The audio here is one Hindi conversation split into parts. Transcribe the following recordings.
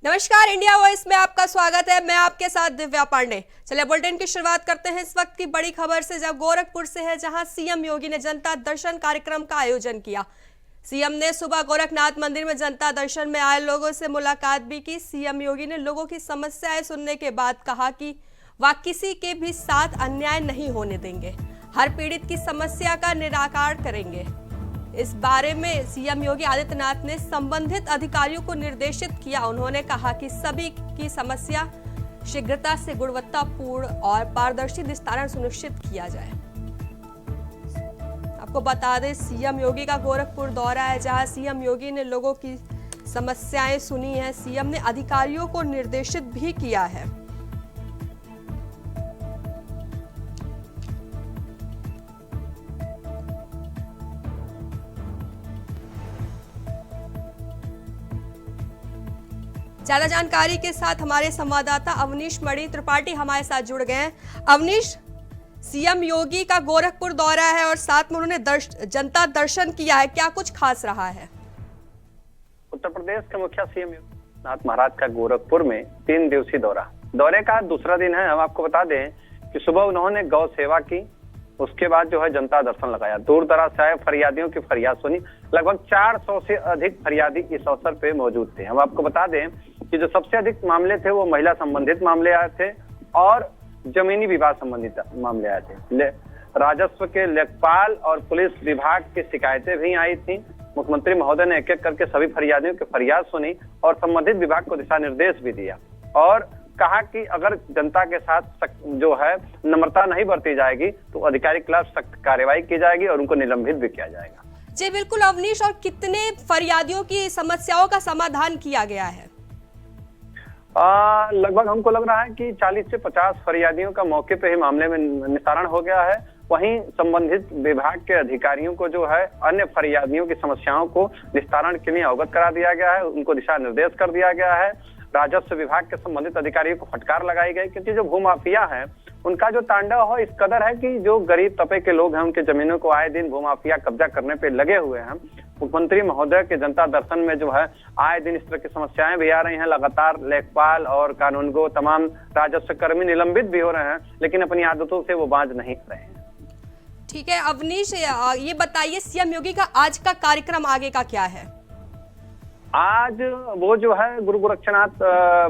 नमस्कार, इंडिया वॉइस में आपका स्वागत है। मैं आपके साथ दिव्या पांडे। चलिए बुलेटिन की शुरुआत करते हैं इस वक्त की बड़ी खबर से, जब गोरखपुर से है, जहां सीएम योगी ने जनता दर्शन कार्यक्रम का आयोजन किया। सीएम ने सुबह गोरखनाथ मंदिर में जनता दर्शन में आए लोगों से मुलाकात भी की। सीएम योगी ने लोगों की समस्याएं सुनने के बाद कहा कि वह किसी के भी साथ अन्याय नहीं होने देंगे, हर पीड़ित की समस्या का निराकरण करेंगे। इस बारे में सीएम योगी आदित्यनाथ ने संबंधित अधिकारियों को निर्देशित किया। उन्होंने कहा कि सभी की समस्या शीघ्रता से गुणवत्तापूर्ण और पारदर्शी निस्तारण सुनिश्चित किया जाए। आपको बता दें, सीएम योगी का गोरखपुर दौरा है, जहां सीएम योगी ने लोगों की समस्याएं सुनी है। सीएम ने अधिकारियों को निर्देशित भी किया है। ज्यादा जानकारी के साथ हमारे संवाददाता अवनीश मणि त्रिपाठी हमारे साथ जुड़ गए हैं। अवनीश, सीएम योगी का गोरखपुर दौरा है और साथ में उन्होंने जनता दर्शन किया है, क्या कुछ खास रहा है? उत्तर प्रदेश के मुखिया सीएम योगी नाथ महाराज का गोरखपुर में 3 दिवसीय दौरे का दूसरा दिन है। हम आपको बता दें कि सुबह उन्होंने गौ सेवा की, उसके बाद जो है जनता दर्शन लगाया। दूर दराज से आए फरियादियों की फरियाद सुनी। लगभग 400 से अधिक फरियादी इस अवसर पे मौजूद थे। हम आपको बता दें कि जो सबसे अधिक मामले थे वो महिला संबंधित मामले आए थे और जमीनी विवाद संबंधित मामले आए थे। राजस्व के लेखपाल और पुलिस विभाग की शिकायतें भी आई थी। मुख्यमंत्री महोदय ने एक एक करके सभी फरियादियों की फरियाद सुनी और संबंधित विभाग को दिशा निर्देश भी दिया और कहा कि अगर जनता के साथ जो है नम्रता नहीं बरती जाएगी तो अधिकारी के खिलाफ सख्त कार्रवाई की जाएगी और उनको निलंबित भी किया जाएगा। जी बिल्कुल अवनीश, और कितने फरियादियों की समस्याओं का समाधान किया गया है? लगभग हमको लग रहा है कि 40 से 50 फरियादियों का मौके पे ही मामले में निस्तारण हो गया है। वहीं संबंधित विभाग के अधिकारियों को जो है अन्य फरियादियों की समस्याओं को निस्तारण के लिए अवगत करा दिया गया है, उनको दिशा निर्देश कर दिया गया है। राजस्व विभाग के संबंधित अधिकारियों को फटकार लगाई गई, क्योंकि जो भूमाफिया है उनका जो तांडव है इस कदर है कि जो गरीब तबके के लोग हैं उनके जमीनों को आए दिन भूमाफिया कब्जा करने पे लगे हुए हैं। मुख्यमंत्री महोदय के जनता दर्शन में जो है आए दिन इस तरह की समस्याएं भी आ रही हैं। लगातार लेखपाल और कानूनगो तमाम राजस्व कर्मी निलंबित भी हो रहे हैं, लेकिन अपनी आदतों से वो बाज नहीं आ रहे हैं। ठीक है अवनीश, ये बताइए सीएम योगी का आज का कार्यक्रम आगे का क्या है? आज वो जो है गुरु गोरक्षनाथ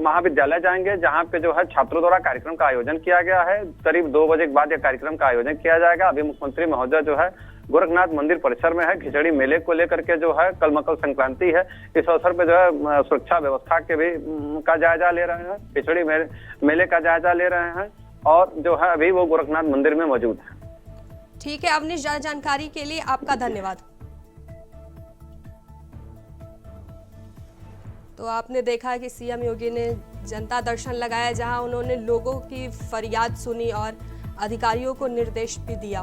महाविद्यालय जाएंगे, जहां पे जो है छात्रों द्वारा कार्यक्रम का आयोजन किया गया है। करीब 2 बजे के बाद यह कार्यक्रम का आयोजन किया जाएगा। अभी मुख्यमंत्री महोदय जो है गोरखनाथ मंदिर परिसर में है। खिचड़ी मेले को लेकर के जो है कल मकर संक्रांति है, इस अवसर पे जो है सुरक्षा व्यवस्था के भी का जायजा ले रहे हैं, खिचड़ी मेले का जायजा ले रहे हैं और जो है अभी वो गोरखनाथ मंदिर में मौजूद है। ठीक है अवनीश, ज्यादा जानकारी के लिए आपका धन्यवाद। तो आपने देखा कि सीएम योगी ने जनता दर्शन लगाया, जहां उन्होंने लोगों की फरियाद सुनी और अधिकारियों को निर्देश भी दिया।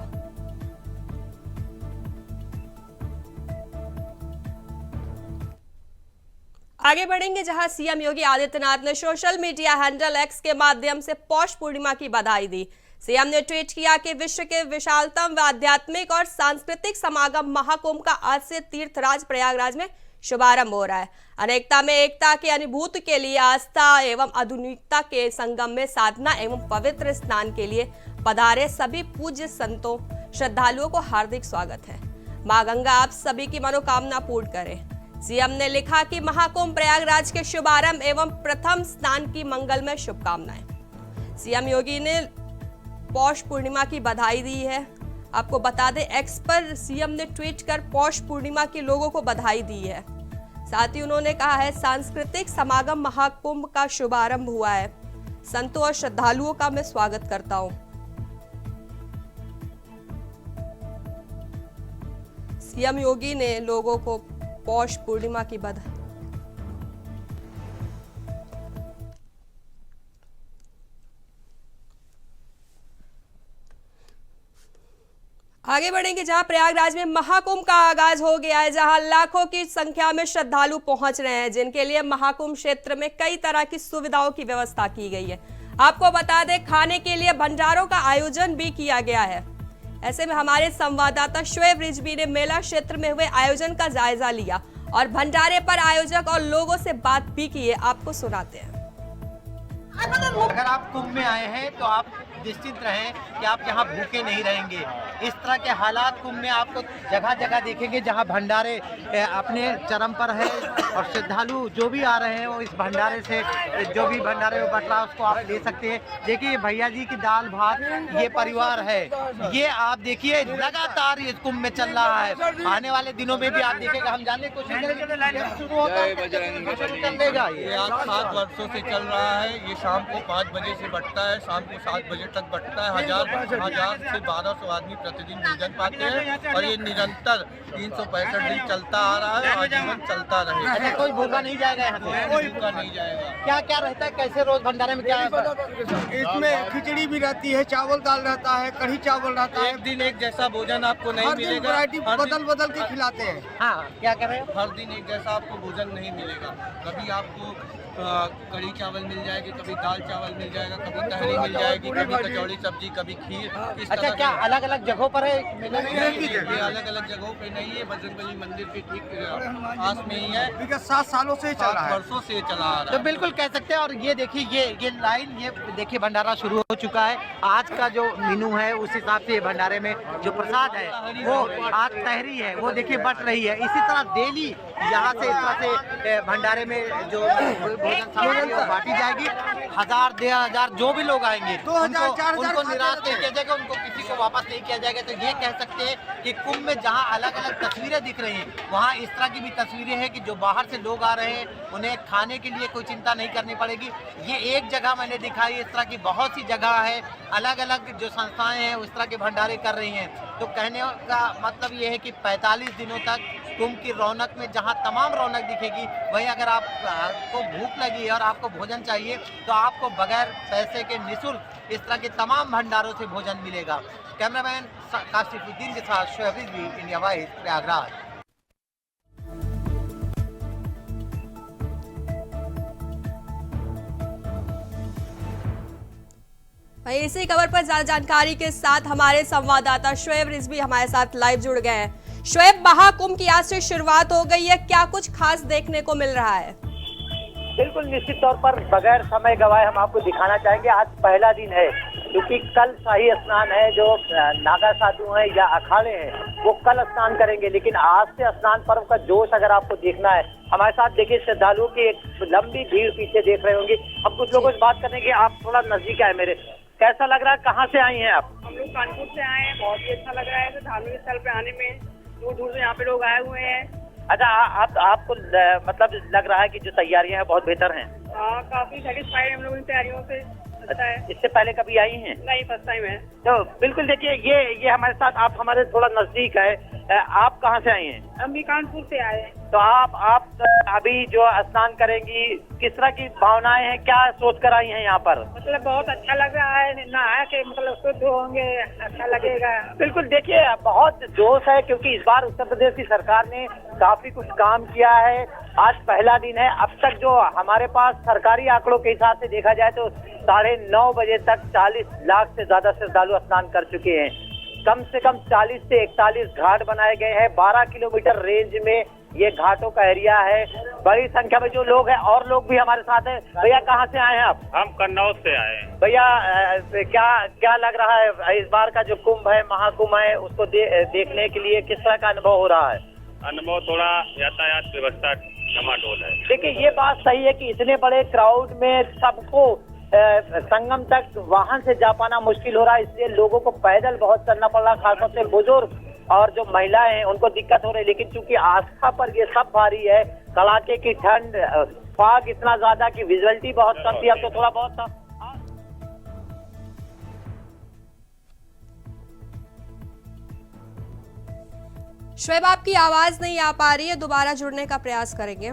आगे बढ़ेंगे, जहां सीएम योगी आदित्यनाथ ने सोशल मीडिया हैंडल एक्स के माध्यम से पौष पूर्णिमा की बधाई दी। सीएम ने ट्वीट किया कि विश्व के विशालतम व आध्यात्मिक और सांस्कृतिक समागम महाकुंभ का आज से तीर्थराज प्रयागराज में शुभारंभ हो रहा है। अनेकता में एकता की अनुभूति के लिए आस्था एवं आधुनिकता के संगम में साधना एवं पवित्र स्नान के लिए पधारे सभी पूज्य संतों श्रद्धालुओं को हार्दिक स्वागत है। मां गंगा आप सभी की मनोकामना पूर्ण करे। सीएम ने लिखा कि महाकुंभ प्रयागराज के शुभारंभ एवं प्रथम स्नान की मंगलमय शुभकामनाएं। सीएम योगी ने पौष पूर्णिमा की बधाई दी है। आपको बता दें, एक्स पर सीएम ने ट्वीट कर पौष पूर्णिमा के लोगों को बधाई दी है। साथ ही उन्होंने कहा है, सांस्कृतिक समागम महाकुंभ का शुभारंभ हुआ है, संतों और श्रद्धालुओं का मैं स्वागत करता हूं। सीएम योगी ने लोगों को पौष पूर्णिमा की बधाई। आगे बढ़ेंगे, जहां प्रयागराज में महाकुंभ का आगाज हो गया है, जहां लाखों की संख्या में श्रद्धालु पहुंच रहे हैं, जिनके लिए महाकुंभ क्षेत्र में कई तरह की सुविधाओं की व्यवस्था की गई है। आपको बता दें, खाने के लिए भंडारों का आयोजन भी किया गया है। ऐसे में हमारे संवाददाता श्वेव रिजवी ने मेला क्षेत्र में हुए आयोजन का जायजा लिया और भंडारे पर आयोजक और लोगों से बात भी की है, आपको सुनाते हैं। अगर आप कुंभ में आए हैं तो आप निश्चित रहें कि आप यहाँ भूखे नहीं रहेंगे। इस तरह के हालात कुंभ में आपको जगह जगह देखेंगे जहाँ भंडारे अपने चरम पर है और श्रद्धालु जो भी आ रहे हैं वो इस भंडारे से जो भी भंडारे में बट रहा है उसको आप ले सकते हैं। देखिए भैया जी की दाल भात ये परिवार है, ये आप देखिए लगातार ये कुंभ में चल रहा है। आने वाले दिनों में भी आप देखेंगे, हम जानने की कोशिश करेंगे शुरू होता है चलेगा ये। आज 7 वर्षों से चल रहा है। ये शाम को 5 बजे से बटता है, शाम को 7 बजे तक बटता है। हजार से 1200 आदमी प्रतिदिन भोजन पाते हैं और ये निरंतर 365 दिन चलता आ रहा है और जीवन चलता रहेगा। अच्छा, कोई भूखा नहीं जाएगा यहाँ पे? कोई भूखा नहीं जाएगा। क्या क्या रहता है, कैसे रोज भंडारे में क्या है? इसमें खिचड़ी भी रहती है, चावल दाल रहता है, कढ़ी चावल रहता है। एक दिन एक जैसा भोजन आपको नहीं हर दिन मिलेगा। वैरायटी हर दिन- बदल बदल के खिलाते हैं। हाँ, क्या कर रहे हो? हर दिन एक जैसा आपको भोजन नहीं मिलेगा। कभी आपको कढ़ी चावल मिल जाएगी, कभी दाल चावल मिल जाएगा, कभी तहरी मिल जाएगी, कभी कचौड़ी सब्जी, कभी खीर। इस अच्छा, तरह क्या से- अलग अलग जगहों पर है मेले में? ये अलग अलग जगहों पे नहीं है, बजरंगबली मंदिर के ठीक पास में ही है। विगत 7 सालों से चल 7 रहा है। वर्षों से चला आ रहा तो है। बिल्कुल कह सकते हैं। और ये देखिए ये लाइन, ये देखिए भंडारा शुरू हो चुका है। आज का जो मेनू है उस हिसाब से ये भंडारे में जो प्रसाद है वो आज तहरी है, वो देखिए बट रही है। इसी तरह डेली यहाँ से इस तरह से भंडारे में जो भोजन सामग्री है वो बांटी जाएगी। 1000 1500 जो भी लोग आएंगे 2000 4000 उनको खाते निराश रहते नहीं हैं। किया जाएगा, उनको किसी को वापस नहीं किया जाएगा। तो ये कह सकते हैं कि कुंभ में जहाँ अलग अलग तस्वीरें दिख रही हैं वहाँ इस तरह की भी तस्वीरें हैं कि जो बाहर से लोग आ रहे हैं उन्हें खाने के लिए कोई चिंता नहीं करनी पड़ेगी। ये एक जगह मैंने दिखाई, इस तरह की बहुत सी जगह है, अलग अलग जो संस्थाएं हैं उस तरह के भंडारे कर रही हैं। तो कहने का मतलब ये है कि 45 दिनों तक कुंभ की रौनक में जहाँ तमाम रौनक दिखेगी, वहीं अगर आपको भूख लगी है और आपको भोजन चाहिए तो आपको बगैर पैसे के निःशुल्क इस तरह के तमाम भंडारों से भोजन मिलेगा। कैमरामैन काशिफुद्दीन के साथ शोएब रिजवी, इंडिया वाइज, प्रयागराज। वहीं इसी खबर पर ज्यादा जानकारी के साथ हमारे संवाददाता शोएब रिजवी हमारे साथ लाइव जुड़ गए हैं। शोएब, महाकुंभ की आज से शुरुआत हो गई है, क्या कुछ खास देखने को मिल रहा है? बिल्कुल निश्चित तौर पर बगैर समय गवाए हम आपको दिखाना चाहेंगे। आज पहला दिन है क्योंकि कल शाही स्नान है। जो नागा साधु हैं या अखाड़े हैं वो कल स्नान करेंगे, लेकिन आज से स्नान पर्व का जोश अगर आपको देखना है, हमारे साथ देखिए श्रद्धालुओं की एक लंबी भीड़ पीछे देख रहे होंगे। हम कुछ लोगों से बात करने की, आप थोड़ा नजदीक आए मेरे, कैसा लग रहा है, कहाँ से आई हैं आप? हम लोग कानपुर से आए हैं, बहुत ही अच्छा लग रहा है। तो धार्मिक स्थल पे आने में दूर दूर से यहाँ पे लोग आए हुए हैं। अच्छा, आपको मतलब लग रहा है कि जो तैयारियां हैं बहुत बेहतर हैं? हाँ, काफी सेटिस्फाइड हम लोग इन तैयारियों से। अच्छा है। इससे पहले कभी आई हैं? नहीं, फर्स्ट टाइम है। तो बिल्कुल देखिए ये हमारे साथ, आप हमारे थोड़ा नजदीक है। आप कहाँ से आई हैं? हम भी कानपुर से आए हैं। तो आप अभी जो स्नान करेंगी, किस तरह की भावनाएं हैं, क्या सोच कर आई हैं यहाँ पर? मतलब बहुत अच्छा लग रहा है, नहा के मतलब शुद्ध होंगे, अच्छा लगेगा। बिल्कुल देखिए बहुत जोश है क्योंकि इस बार उत्तर प्रदेश की सरकार ने काफी कुछ काम किया है। आज पहला दिन है। अब तक जो हमारे पास सरकारी आंकड़ों के हिसाब से देखा जाए तो 9:30 बजे तक 40 लाख से ज्यादा श्रद्धालु स्नान कर चुके हैं। कम से कम 40 से 41 घाट बनाए गए हैं। 12 किलोमीटर रेंज में ये घाटों का एरिया है। बड़ी संख्या में जो लोग हैं, और लोग भी हमारे साथ हैं। भैया कहाँ से आए हैं आप? हम कन्नौज से आए हैं। भैया क्या लग रहा है इस बार का जो कुंभ है, महाकुंभ है, उसको देखने के लिए किस तरह का अनुभव हो रहा है? अनुभव थोड़ा यातायात व्यवस्था डमाडोल है। देखिए ये बात सही है कि इतने बड़े क्राउड में सबको संगम तक वाहन से जा पाना मुश्किल हो रहा है, इसलिए लोगों को पैदल बहुत चलना पड़ रहा है। खासतौर से बुजुर्ग और जो महिलाएं हैं उनको दिक्कत हो रही है। लेकिन चूंकि आस्था पर ये सब भारी है, कड़ाके की ठंड, फॉग इतना ज्यादा कि विजुअलिटी बहुत कम थी, अब तो थोड़ा बहुत था। शोएब, आपकी आवाज नहीं आ पा रही है, दोबारा जुड़ने का प्रयास करेंगे।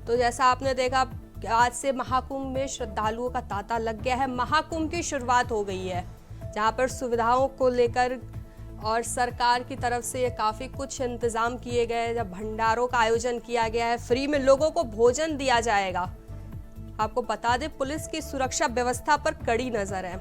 तो जैसा आपने देखा, आज से महाकुंभ में श्रद्धालुओं का तांता लग गया है। महाकुंभ की शुरुआत हो गई है, जहां पर सुविधाओं को लेकर और सरकार की तरफ से ये काफ़ी कुछ इंतज़ाम किए गए हैं। जब भंडारों का आयोजन किया गया है, फ्री में लोगों को भोजन दिया जाएगा। आपको बता दें, पुलिस की सुरक्षा व्यवस्था पर कड़ी नज़र है।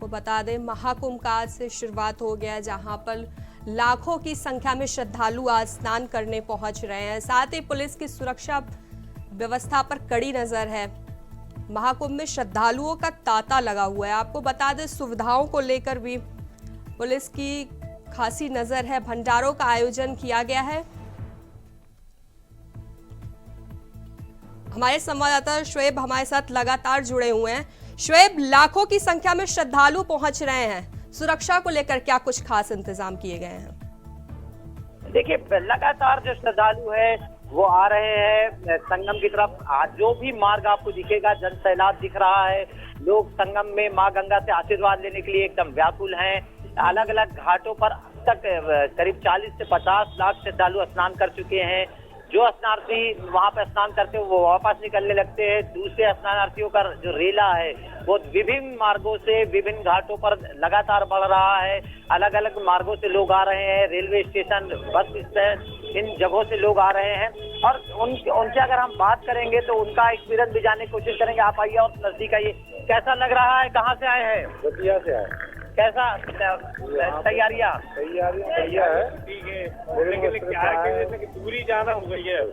आपको बता दें महाकुंभ का आज से शुरुआत हो गया है, जहां पर लाखों की संख्या में श्रद्धालु आज स्नान करने पहुंच रहे हैं। साथ ही पुलिस की सुरक्षा व्यवस्था पर कड़ी नजर है। महाकुंभ में श्रद्धालुओं का तांता लगा हुआ है। आपको बता दें सुविधाओं को लेकर भी पुलिस की खासी नजर है। भंडारों का आयोजन किया गया है। हमारे संवाददाता शुएब हमारे साथ लगातार जुड़े हुए हैं। शुएब, लाखों की संख्या में श्रद्धालु पहुंच रहे हैं, सुरक्षा को लेकर क्या कुछ खास इंतजाम किए गए हैं? देखिए, लगातार जो श्रद्धालु है वो आ रहे हैं संगम की तरफ। आज जो भी मार्ग आपको दिखेगा जन सैलाब दिख रहा है। लोग संगम में मां गंगा से आशीर्वाद लेने के लिए एकदम व्याकुल हैं। अलग अलग घाटों पर अब तक करीब 40 से 50 लाख श्रद्धालु स्नान कर चुके हैं। जो स्नानार्थी वहां पर स्नान करते हैं वो वापस निकलने लगते हैं। दूसरे स्नानार्थियों का जो रेला है वो विभिन्न मार्गों से विभिन्न घाटों पर लगातार बढ़ रहा है। अलग अलग मार्गों से लोग आ रहे हैं। रेलवे स्टेशन, बस स्टैंड, इन जगहों से लोग आ रहे हैं और उनसे अगर हम बात करेंगे तो उनका एक्सपीरियंस भी जानने की कोशिश करेंगे। आप आइए और नजदीक आइए। कैसा लग रहा है? कहाँ से आए हैं? बतिया से आए। कैसा तैयारियां बढ़िया है। ठीक है, लेकिन क्या है कि दूरी जाना हो गई है।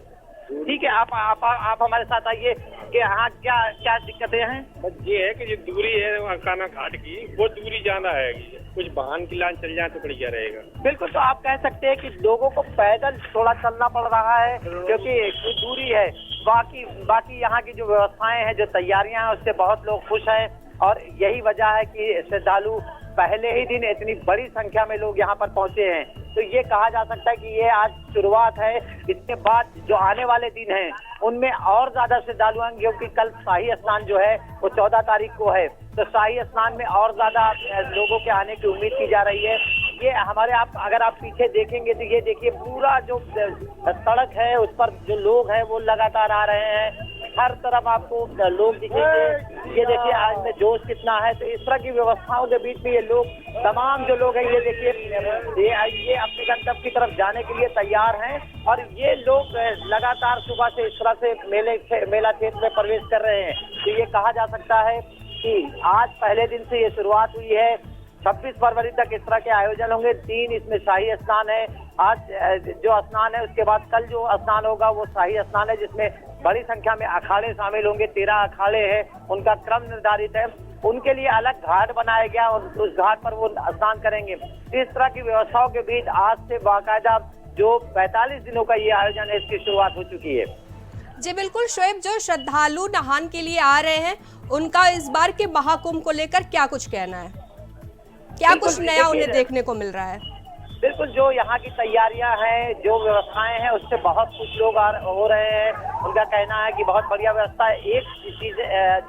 ठीक है, आप हमारे साथ आइए कि यहाँ क्या क्या दिक्कतें हैं। बस ये है कि जो दूरी है अकाना घाट की, वो दूरी जाना है। कुछ वाहन की लाइन चल जाए तो बढ़िया रहेगा। बिल्कुल, तो आप कह सकते हैं कि लोगों को पैदल थोड़ा चलना पड़ रहा है क्योंकि दूरी है। बाकी यहाँ की जो व्यवस्थाएं हैं, जो तैयारियां हैं, उससे बहुत लोग खुश हैं और यही वजह है कि श्रद्धालु पहले ही दिन इतनी बड़ी संख्या में लोग यहाँ पर पहुंचे हैं। तो ये कहा जा सकता है कि ये आज शुरुआत है। इसके बाद जो आने वाले दिन हैं उनमें और ज्यादा श्रद्धालु आएंगे क्योंकि कल शाही स्नान जो है वो 14 तारीख को है। तो शाही स्नान में और ज्यादा लोगों के आने की उम्मीद की जा रही है। ये हमारे अगर आप पीछे देखेंगे तो ये देखिए पूरा जो सड़क है उस पर जो लोग हैं वो लगातार आ रहे हैं। हर तरफ आपको लोग दिखेंगे। ये देखिए आज में जोश कितना है। तो इस तरह की व्यवस्थाओं के बीच में ये लोग, तमाम जो लोग हैं, ये देखिए ये अपने गंतव्य की तरफ जाने के लिए तैयार हैं और ये लोग लगातार सुबह से इस तरह से मेला क्षेत्र में प्रवेश कर रहे हैं। तो ये कहा जा सकता है कि आज पहले दिन से ये शुरुआत हुई है। 26 फरवरी तक इस तरह के आयोजन होंगे। 3 इसमें शाही स्नान है। आज जो स्नान है उसके बाद कल जो स्नान होगा वो शाही स्नान है, जिसमें बड़ी संख्या में अखाड़े शामिल होंगे। 13 अखाड़े हैं, उनका क्रम निर्धारित है। उनके लिए अलग घाट बनाया गया और उस घाट पर वो स्नान करेंगे। इस तरह की व्यवस्थाओं के बीच आज से बाकायदा जो 45 दिनों का ये आयोजन है, इसकी शुरुआत हो चुकी है। जी बिल्कुल शुएब, जो श्रद्धालु नहान के लिए आ रहे हैं उनका इस बार के महाकुंभ को लेकर क्या कुछ कहना है? क्या कुछ नया उन्हें देखने को मिल रहा है? बिल्कुल, जो यहाँ की तैयारियां हैं, जो व्यवस्थाएं हैं, उससे बहुत कुछ लोग हो रहे हैं। उनका कहना है कि बहुत बढ़िया व्यवस्था है। एक चीज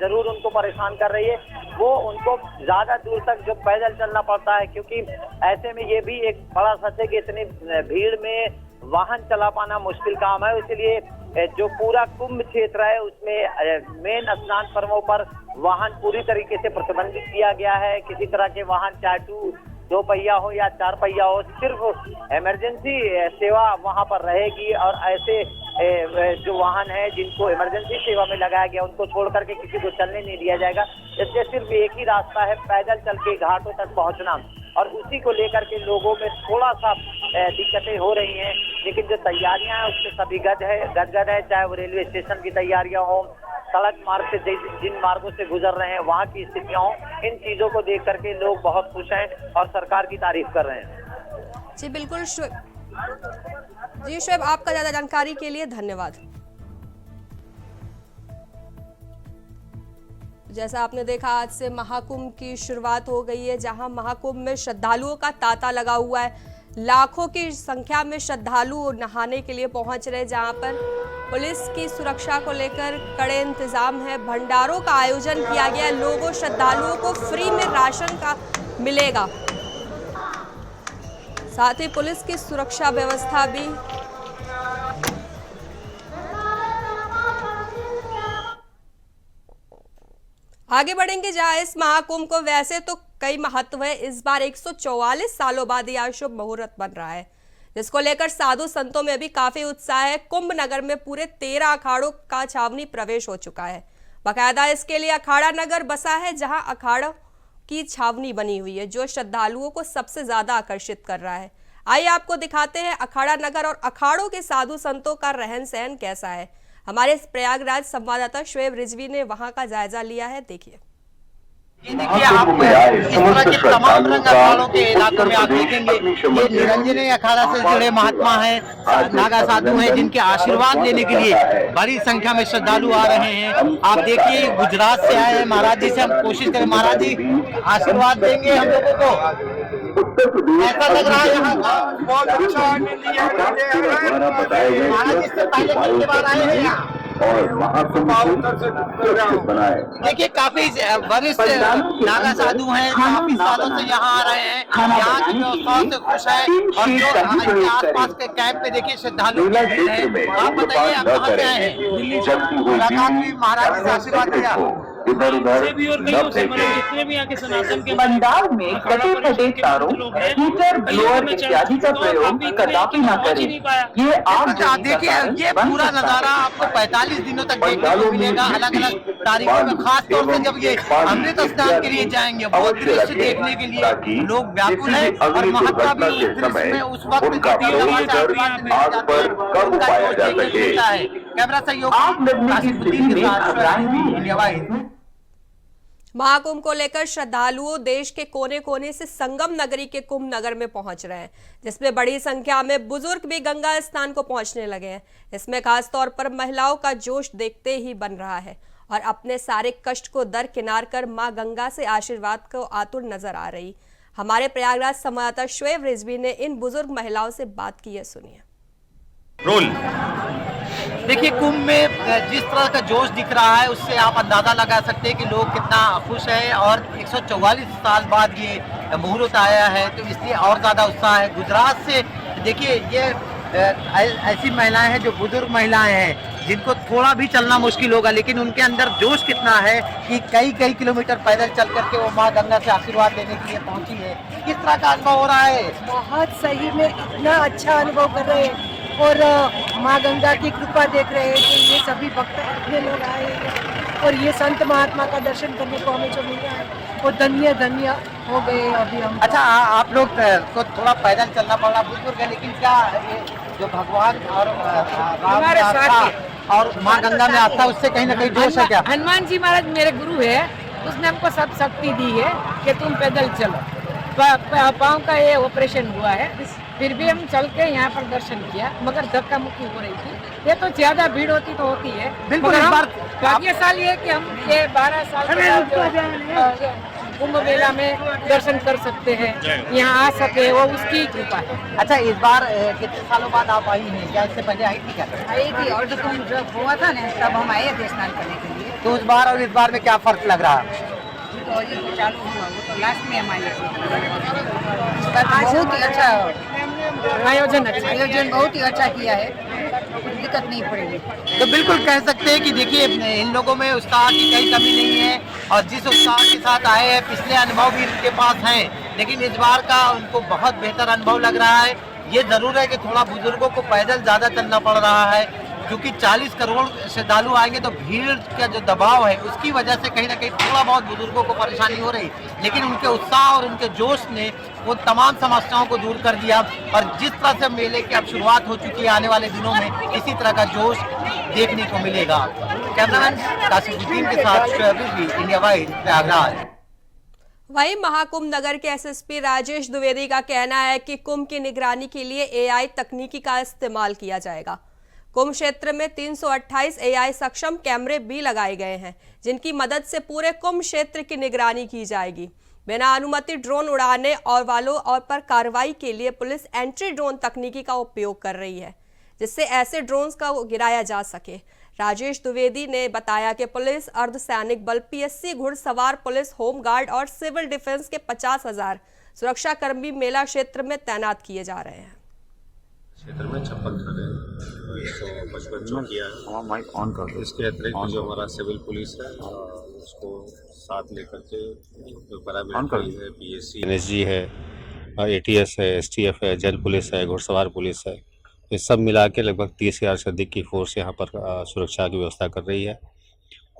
जरूर उनको परेशान कर रही है, वो उनको ज्यादा दूर तक जो पैदल चलना पड़ता है, क्योंकि ऐसे में ये भी एक बड़ा सच है कि इतनी भीड़ में वाहन चला पाना मुश्किल काम है। इसलिए जो पूरा कुंभ क्षेत्र है उसमें मेन स्नान पर्वों पर वाहन पूरी तरीके से प्रतिबंधित किया गया है। किसी तरह के वाहन, चाहे 2 पहिया हो या 4 पहिया हो, सिर्फ इमरजेंसी सेवा वहां पर रहेगी और ऐसे जो वाहन है जिनको इमरजेंसी सेवा में लगाया गया उनको छोड़ करके किसी को चलने नहीं दिया जाएगा। इसलिए सिर्फ एक ही रास्ता है, पैदल चल के घाटों तक पहुंचना, और उसी को लेकर के लोगों में थोड़ा सा दिक्कतें हो रही हैं। लेकिन जो तैयारियां हैं उससे सभी गदगद है, चाहे वो रेलवे स्टेशन की तैयारियां हो, सड़क मार्ग से जिन मार्गों से गुजर रहे हैं वहाँ की स्थितियां हो। इन चीजों को देख करके लोग बहुत खुश हैं और सरकार की तारीफ कर रहे हैं। जी बिल्कुल जी शुएब, आपका ज्यादा जानकारी के लिए धन्यवाद। जैसा आपने देखा आज से महाकुंभ की शुरुआत हो गई है, जहां महाकुंभ में श्रद्धालुओं का तांता लगा हुआ है। लाखों की संख्या में श्रद्धालु नहाने के लिए पहुंच रहे, जहां पर पुलिस की सुरक्षा को लेकर कड़े इंतजाम है। भंडारों का आयोजन किया गया है। लोगों, श्रद्धालुओं को फ्री में राशन का मिलेगा। साथ ही पुलिस की सुरक्षा व्यवस्था भी आगे बढ़ेंगे। जहां इस महाकुंभ को वैसे तो कई महत्व है, इस बार 144 सालों बाद यह शुभ मुहूर्त बन रहा है, जिसको लेकर साधु संतों में भी काफी उत्साह है। कुंभ नगर में पूरे 13 अखाड़ों का छावनी प्रवेश हो चुका है। बाकायदा इसके लिए अखाड़ा नगर बसा है, जहां अखाड़ों की छावनी बनी हुई है, जो श्रद्धालुओं को सबसे ज्यादा आकर्षित कर रहा है। आइए आपको दिखाते हैं अखाड़ा नगर और अखाड़ों के साधु संतों का रहन सहन कैसा है। हमारे प्रयागराज संवाददाता शोएब रिजवी ने वहां का जायजा लिया है, देखिए। ये देखिए, आप इस तरह के तमाम रंग अखाड़ों के इलाकों में आप देखेंगे ये निरंजनी अखाड़ा से जुड़े महात्मा हैं, नागा साधु हैं, जिनके आशीर्वाद लेने के लिए बड़ी संख्या में श्रद्धालु आ रहे हैं। आप देखिए, गुजरात से आए हैं महाराज जी से हम कोशिश करें, महाराज जी आशीर्वाद देंगे हम लोगों को। ऐसा लग रहा है यहाँ बहुत अच्छा महाराज जी से पहले कितनी बार आए हैं यहाँ और देखिए काफी वरिष्ठ नागा साधु हैं, काफी सालों से यहाँ आ रहे हैं, यहाँ की व्यवस्थाओं से खुश है और जो इनके आसपास के कैंप पे देखिए श्रद्धालु हैं। आप बताइए आप कहाँ से आए हैं? दिल्ली से मुलाकात हुई, महाराज जी से आशीर्वाद लिया। इधर उधर जितने भी यहाँ के सनातन के पंडाल में कटे कटे तारों, हीटर, ब्लोअर इत्यादि का प्रयोग कदापि न करें। ये आप देखिए, ये पूरा नजारा आपको 45 दिनों तक देखने को मिलेगा, अलग अलग तारीखों में। खास तौर से जब ये अमृत स्नान के लिए जाएंगे, वो दृश्य देखने के लिए लोग व्याकुल है और महात्मा भी उस दृश्य में उस वक्त कैमरा सहयोग महाकुंभ को लेकर श्रद्धालुओं देश के कोने कोने से संगम नगरी के कुंभ नगर में पहुंच रहे हैं, जिसमें बड़ी संख्या में बुजुर्ग भी गंगा स्नान को पहुंचने लगे हैं। इसमें खास तौर पर महिलाओं का जोश देखते ही बन रहा है और अपने सारे कष्ट को दरकिनार कर मां गंगा से आशीर्वाद को आतुर नजर आ रही। हमारे प्रयागराज संवाददाता शोएब रिजवी ने इन बुजुर्ग महिलाओं से बात की है, सुनिए। रोल देखिए, कुंभ में जिस तरह का जोश दिख रहा है उससे आप अंदाजा लगा सकते हैं कि लोग कितना खुश हैं और 144 साल बाद ये मुहूर्त आया है, तो इसलिए और ज़्यादा उत्साह है। गुजरात से देखिए, ये ऐसी महिलाएं हैं जो बुजुर्ग महिलाएं हैं, जिनको थोड़ा भी चलना मुश्किल होगा, लेकिन उनके अंदर जोश कितना है कि कई किलोमीटर पैदल चल करके वो माँ गंगा से आशीर्वाद लेने के लिए पहुंची है। किस तरह का अनुभव हो रहा है? बहुत सही में इतना अच्छा अनुभव कर रहे हैं और माँ गंगा की कृपा देख रहे हैं कि ये सभी भक्त अपने लोग आए हैं और ये संत महात्मा का दर्शन करने को हमें जो मिल रहा है वो धन्य धन्य हो गए अभी हम। अच्छा, आप लोग को थोड़ा पैदल चलना पड़ रहा, बुजुर्ग है, लेकिन क्या ये जो भगवान और हमारे साथ और माँ गंगा में आस्था, उससे कहीं ना कहीं जोश है क्या? हनुमान जी महाराज मेरे गुरु है, उसने हमको सब शक्ति दी है कि तुम पैदल चलो। पाँव का ये ऑपरेशन हुआ है, फिर भी हम चल के यहाँ पर दर्शन किया, मगर धक्का मुक्की हो रही थी। ये तो ज्यादा भीड़ होती तो होती है, बिल्कुल। भाग्यशाली है कि हम ये 12 साल कुंभ मेला में दर्शन कर सकते हैं, यहाँ आ सके, वो उसकी कृपा है। अच्छा, इस बार कितने सालों बाद आप आई हैं? क्या इससे पहले आई थी क्या? आई थी, और जो कुंभ जब हुआ था ना तब हम आए थे स्नान करने के लिए। तो उस बार और इस बार में क्या फर्क लग रहा है? तो ये चालू हुआ, वो तो लास्ट में हमारे बहुत ही अच्छा आयोजन बहुत ही अच्छा किया है, कुछ दिक्कत नहीं पड़ेगी। तो बिल्कुल कह सकते हैं कि देखिए, इन लोगों में उत्साह की कोई कमी नहीं है और जिस उत्साह के साथ आए हैं, पिछले अनुभव भी इनके पास हैं, लेकिन इस बार का उनको बहुत बेहतर अनुभव लग रहा है। ये जरूर है कि थोड़ा बुजुर्गों को पैदल ज़्यादा चलना पड़ रहा है, क्योंकि 40 करोड़ श्रद्धालु आएंगे तो भीड़ का जो दबाव है उसकी वजह से कहीं ना कहीं थोड़ा बहुत बुजुर्गों को परेशानी हो रही, लेकिन उनके उत्साह और उनके जोश ने वो तमाम समस्याओं को दूर कर दिया। और जिस तरह से मेले की अब शुरुआत हो चुकी है, आने वाले दिनों में इसी तरह का जोश देखने को मिलेगा। कैमरामैन कासिमुद्दीन के साथ शोएब रिजवी, इंडिया वाइड, प्रयागराज। वहीं महाकुंभ नगर के एसएसपी राजेश द्विवेदी का कहना है कि कुंभ की निगरानी के लिए एआई तकनीकी का इस्तेमाल किया जाएगा। कुंभ क्षेत्र में 328 एआई सक्षम कैमरे भी लगाए गए हैं, जिनकी मदद से पूरे कुंभ क्षेत्र की निगरानी की जाएगी। बिना अनुमति ड्रोन उड़ाने और वालों और पर कार्रवाई के लिए पुलिस एंट्री ड्रोन तकनीकी का उपयोग कर रही है, जिससे ऐसे ड्रोन्स का गिराया जा सके। राजेश द्विवेदी ने बताया कि पुलिस, अर्धसैनिक बल, पीएससी, घुड़सवार पुलिस, होमगार्ड और सिविल डिफेंस के 50,000 सुरक्षा कर्मी मेला क्षेत्र में तैनात किए जा रहे हैं। क्षेत्र में 56 थाने, 155 चौकियाँ, इसके अतिरिक्त जो हमारा सिविल पुलिस है उसको साथ लेकर के जो पैरामिलिट्री है, पीएससी, एनएसजी है, एटीएस है, एसटीएफ है, जल पुलिस है, घुड़सवार पुलिस है, ये सब मिला के लगभग 30,000 से अधिक की फोर्स यहाँ पर सुरक्षा की व्यवस्था कर रही है।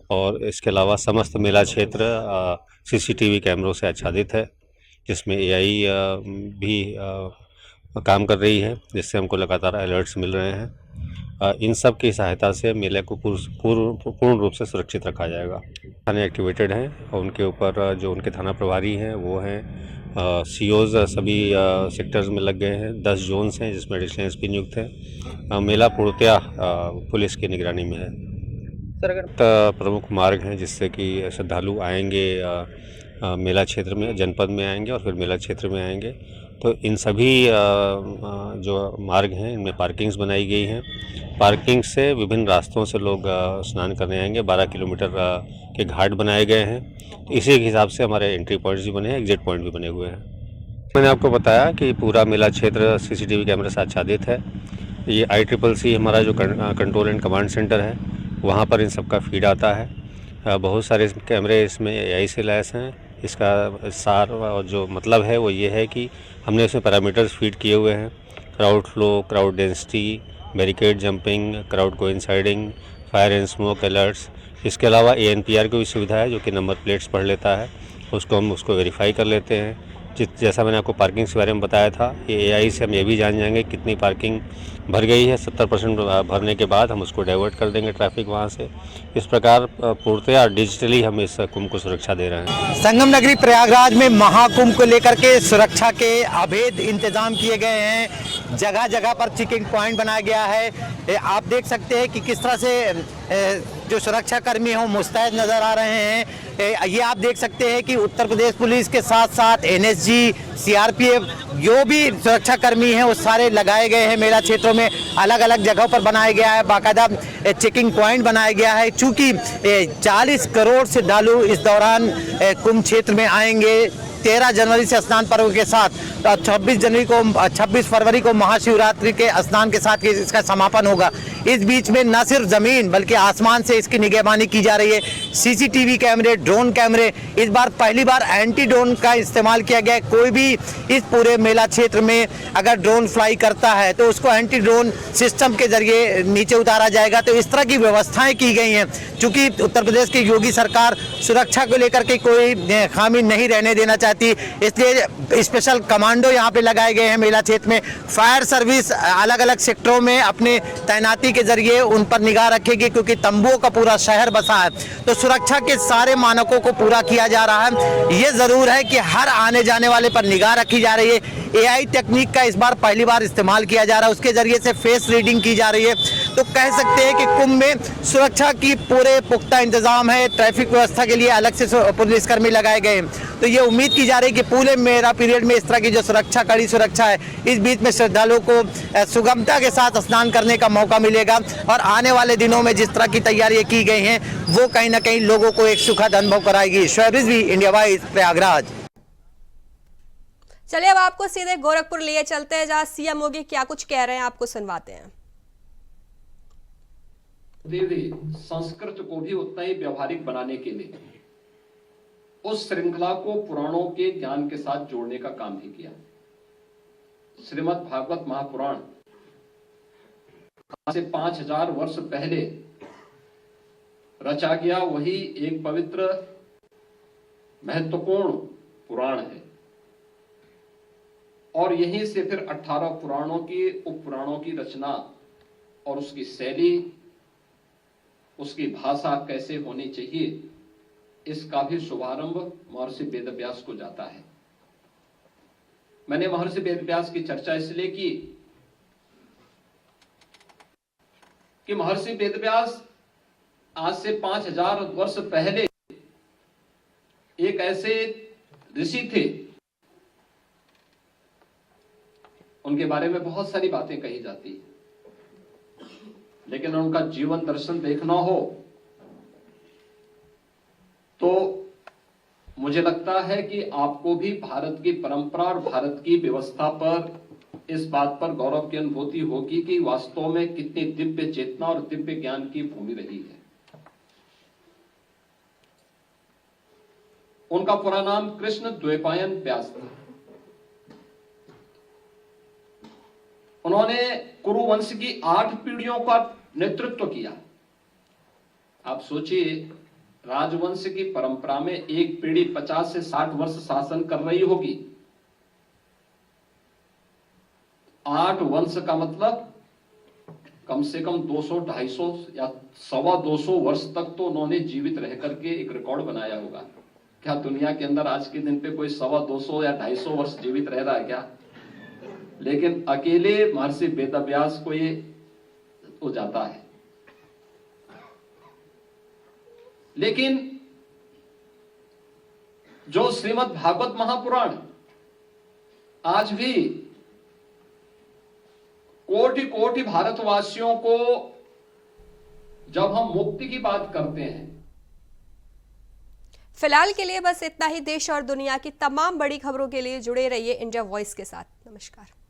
और इसके अलावा समस्त मेला क्षेत्र CCTV कैमरों से आच्छादित है, जिसमें AI भी काम कर रही है, जिससे हमको लगातार अलर्ट्स मिल रहे हैं। इन सब की सहायता से मेले को पूर्ण रूप से सुरक्षित रखा जाएगा। थाने एक्टिवेटेड हैं और उनके ऊपर जो उनके थाना प्रभारी हैं वो हैं COs सभी सेक्टर्स में लग गए हैं। 10 जोन्स हैं जिसमें एडिशनल SP नियुक्त हैं। मेला पूर्णतया पुलिस की निगरानी में है। प्रमुख मार्ग हैं जिससे कि श्रद्धालु आएंगे मेला क्षेत्र में, जनपद में आएंगे और फिर मेला क्षेत्र में आएंगे। तो इन सभी जो मार्ग हैं इनमें पार्किंग्स बनाई गई हैं। पार्किंग से विभिन्न रास्तों से लोग स्नान करने आएंगे। 12 किलोमीटर के घाट बनाए गए हैं। तो इसी के हिसाब से हमारे एंट्री पॉइंट्स भी बने हैं, एग्जिट पॉइंट भी बने हुए हैं। मैंने आपको बताया कि पूरा मेला क्षेत्र CCTV कैमरे से आच्छादित है। ये ICCC हमारा जो कंट्रोल एंड कमांड सेंटर है वहाँ पर इन सब का फीड आता है। बहुत सारे कैमरे इसमें AI से लैस हैं। इसका सार और जो मतलब है वो ये है कि हमने इसमें पैरामीटर्स फीड किए हुए हैं। Crowd flow, crowd density, barricade jumping, crowd coinciding, fire and smoke alerts. इसके अलावा ANPR की भी सुविधा है जो कि नंबर प्लेट्स पढ़ लेता है, हम उसको वेरीफाई कर लेते हैं। जैसा मैंने आपको पार्किंग के बारे में बताया था, ये AI से हम ये भी जान जाएंगे कितनी पार्किंग भर गई है। 70% भरने के बाद हम उसको डाइवर्ट कर देंगे ट्रैफिक वहाँ से। इस प्रकार पूर्णतया डिजिटली हम इस कुंभ को सुरक्षा दे रहे हैं। संगम नगरी प्रयागराज में महाकुंभ को लेकर के सुरक्षा के अभेद इंतजाम किए गए हैं। जगह जगह पर चेकिंग पॉइंट बनाया गया है। आप देख सकते हैं कि किस तरह से जो सुरक्षा कर्मी हैं मुस्तैद नजर आ रहे हैं। ये आप देख सकते हैं कि उत्तर प्रदेश पुलिस के साथ साथ NSG, CRPF जो भी सुरक्षा कर्मी हैं वो सारे लगाए गए हैं। मेला क्षेत्रों में अलग अलग जगहों पर बनाया गया है, बाकायदा चेकिंग पॉइंट बनाया गया है। चूँकि 40 करोड़ श्रद्धालु इस दौरान कुंभ क्षेत्र में आएंगे। 13 जनवरी से स्नान पर्व के साथ 26 फरवरी को महाशिवरात्रि के स्नान के साथ इसका समापन होगा। इस बीच में न सिर्फ जमीन बल्कि आसमान से इसकी निगरानी की जा रही है। CCTV कैमरे, ड्रोन कैमरे, इस बार पहली बार एंटी ड्रोन का इस्तेमाल किया गया है। कोई भी इस पूरे मेला क्षेत्र में अगर ड्रोन फ्लाई करता है तो उसको एंटी ड्रोन सिस्टम के जरिए नीचे उतारा जाएगा। तो इस तरह की व्यवस्थाएं की गई हैं। चूंकि उत्तर प्रदेश की योगी सरकार सुरक्षा को लेकर के कोई खामी नहीं रहने देना चाहती, इसलिए स्पेशल कमांडो यहाँ पे लगाए गए हैं। मेला क्षेत्र में फायर सर्विस अलग अलग सेक्टरों में अपने तैनाती के जरिए उन पर निगाह रखेगी, क्योंकि तंबुओं का पूरा शहर बसा है। तो सुरक्षा के सारे मानकों को पूरा किया जा रहा है। ये जरूर है कि हर आने जाने वाले पर निगाह रखी जा रही है। AI टेक्निक का इस बार पहली बार इस्तेमाल किया जा रहा है, उसके जरिए से फेस रीडिंग की जा रही है। तो कह सकते हैं कि कुंभ में सुरक्षा की पूरे पुख्ता इंतजाम है। ट्रैफिक व्यवस्था के लिए अलग से पुलिसकर्मी लगाए गए हैं। तो ये उम्मीद की जा रही है कि पूरे मेला पीरियड में इस तरह की जो सुरक्षा, कड़ी सुरक्षा है, इस बीच में श्रद्धालुओं को सुगमता के साथ स्नान करने का मौका मिलेगा। और आने वाले दिनों में जिस तरह की तैयारियां की गई हैं वो कहीं ना कहीं लोगों को एक सुखद अनुभव कराएगी। Shoaib Rizvi, India wise, Prayagraj. चलिए अब आपको सीधे गोरखपुर लिए चलते हैं, जहां CM योगी क्या कुछ कह रहे हैं आपको सुनवाते हैं। देवी संस्कृत को भी उतना ही व्यवहारिक बनाने के लिए उस श्रृंखला को पुराणों के ज्ञान के साथ जोड़ने का काम भी किया। श्रीमद् भागवत महापुराण आज से 5000 वर्ष पहले रचा गया वही एक पवित्र महत्वपूर्ण पुराण है। और यहीं से फिर 18 पुराणों की उप पुराणों की रचना और उसकी शैली, उसकी भाषा कैसे होनी चाहिए, इसका भी शुभारंभ महर्षि वेदव्यास को जाता है। मैंने महर्षि वेदव्यास की चर्चा इसलिए की कि महर्षि वेदव्यास आज से 5000 वर्ष पहले एक ऐसे ऋषि थे, उनके बारे में बहुत सारी बातें कही जाती है, लेकिन उनका जीवन दर्शन देखना हो तो मुझे लगता है कि आपको भी भारत की परंपरा और भारत की व्यवस्था पर इस बात पर गौरव की अनुभूति होगी कि वास्तव में कितनी दिव्य चेतना और दिव्य ज्ञान की भूमि रही है। उनका पूरा नाम कृष्ण द्वैपायन व्यास था। उन्होंने कुरुवंश की 8 पीढ़ियों का नेतृत्व किया। आप सोचिए राजवंश की परंपरा में एक पीढ़ी 50 से 60 वर्ष शासन कर रही होगी। 8 वंश का मतलब कम से कम 200-250 या 225 वर्ष तक तो उन्होंने जीवित रह करके एक रिकॉर्ड बनाया होगा। क्या दुनिया के अंदर आज के दिन पे कोई 225 या 250 वर्ष जीवित रह रहा है क्या? लेकिन अकेले महर्षि वेदव्यास को ये हो जाता है। लेकिन जो श्रीमद् भागवत महापुराण आज भी कोटि कोटि भारतवासियों को, जब हम मुक्ति की बात करते हैं। फिलहाल के लिए बस इतना ही। देश और दुनिया की तमाम बड़ी खबरों के लिए जुड़े रहिए इंडिया वॉइस के साथ। नमस्कार।